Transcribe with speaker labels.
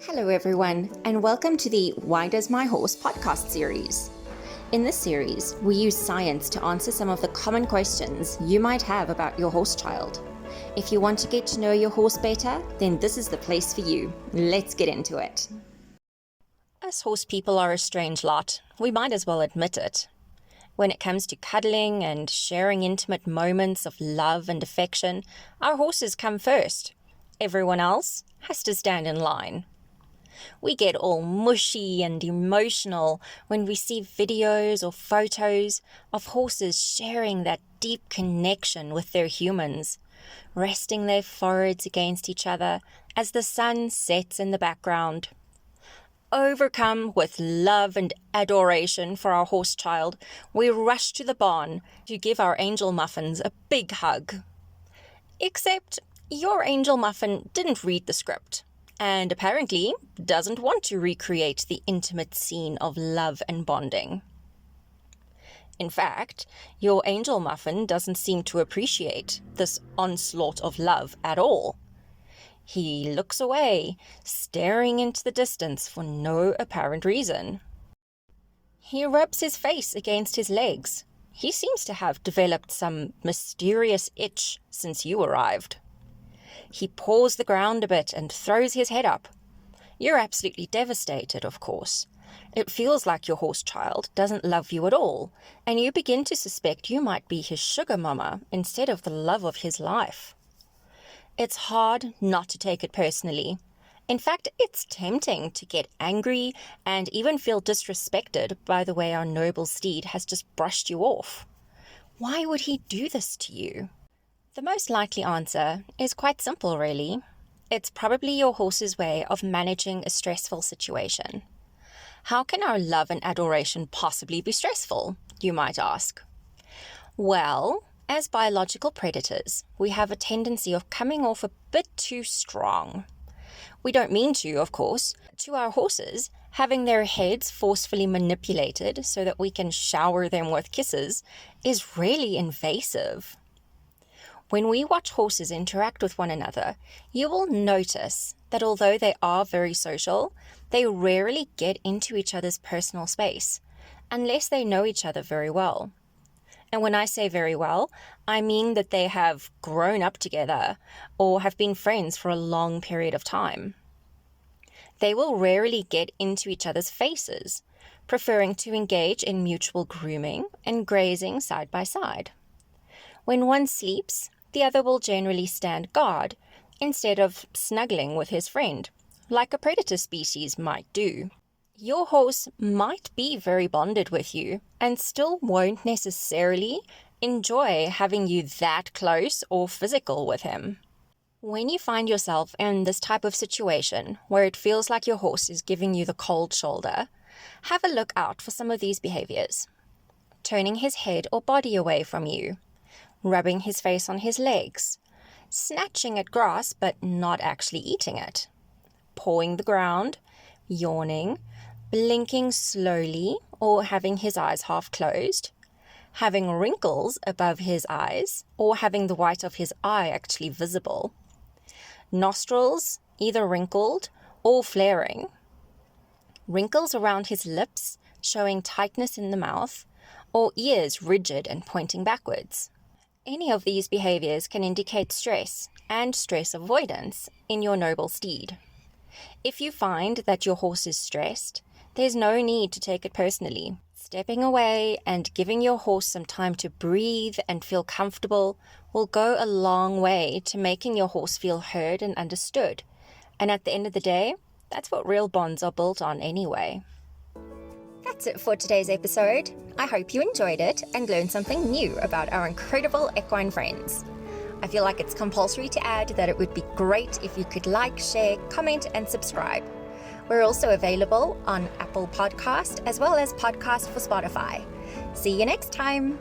Speaker 1: Hello everyone, and welcome to the Why Does My Horse podcast series. In this series, we use science to answer some of the common questions you might have about your horse child. If you want to get to know your horse better, then this is the place for you. Let's get into it. Us horse people are a strange lot. We might as well admit it. When it comes to cuddling and sharing intimate moments of love and affection, our horses come first. Everyone else has to stand in line. We get all mushy and emotional when we see videos or photos of horses sharing that deep connection with their humans, resting their foreheads against each other as the sun sets in the background. Overcome with love and adoration for our horse child, we rush to the barn to give our angel muffins a big hug. Except your angel muffin didn't read the script, and apparently doesn't want to recreate the intimate scene of love and bonding. In fact, your angel muffin doesn't seem to appreciate this onslaught of love at all. He looks away, staring into the distance for no apparent reason. He rubs his face against his legs. He seems to have developed some mysterious itch since you arrived. He paws the ground a bit and throws his head up. You're absolutely devastated, of course. It feels like your horse child doesn't love you at all, and you begin to suspect you might be his sugar mama instead of the love of his life. It's hard not to take it personally. In fact, it's tempting to get angry and even feel disrespected by the way our noble steed has just brushed you off. Why would he do this to you? The most likely answer is quite simple, really. It's probably your horse's way of managing a stressful situation. How can our love and adoration possibly be stressful, you might ask? Well, as biological predators, we have a tendency of coming off a bit too strong. We don't mean to, of course. To our horses, having their heads forcefully manipulated so that we can shower them with kisses is really invasive. When we watch horses interact with one another, you will notice that although they are very social, they rarely get into each other's personal space, unless they know each other very well. And when I say very well, I mean that they have grown up together or have been friends for a long period of time. They will rarely get into each other's faces, preferring to engage in mutual grooming and grazing side by side. When one sleeps, the other will generally stand guard instead of snuggling with his friend, like a predator species might do. Your horse might be very bonded with you and still won't necessarily enjoy having you that close or physical with him. When you find yourself in this type of situation where it feels like your horse is giving you the cold shoulder, have a look out for some of these behaviors. Turning his head or body away from you, rubbing his face on his legs, snatching at grass but not actually eating it, pawing the ground, yawning, blinking slowly or having his eyes half closed, having wrinkles above his eyes or having the white of his eye actually visible, nostrils either wrinkled or flaring, wrinkles around his lips showing tightness in the mouth, or ears rigid and pointing backwards. Any of these behaviors can indicate stress and stress avoidance in your noble steed. If you find that your horse is stressed, there's no need to take it personally. Stepping away and giving your horse some time to breathe and feel comfortable will go a long way to making your horse feel heard and understood. And at the end of the day, that's what real bonds are built on anyway. That's it for today's episode. I hope you enjoyed it and learned something new about our incredible equine friends. I feel like it's compulsory to add that it would be great if you could like, share, comment, and subscribe. We're also available on Apple Podcast as well as Podcast for Spotify. See you next time.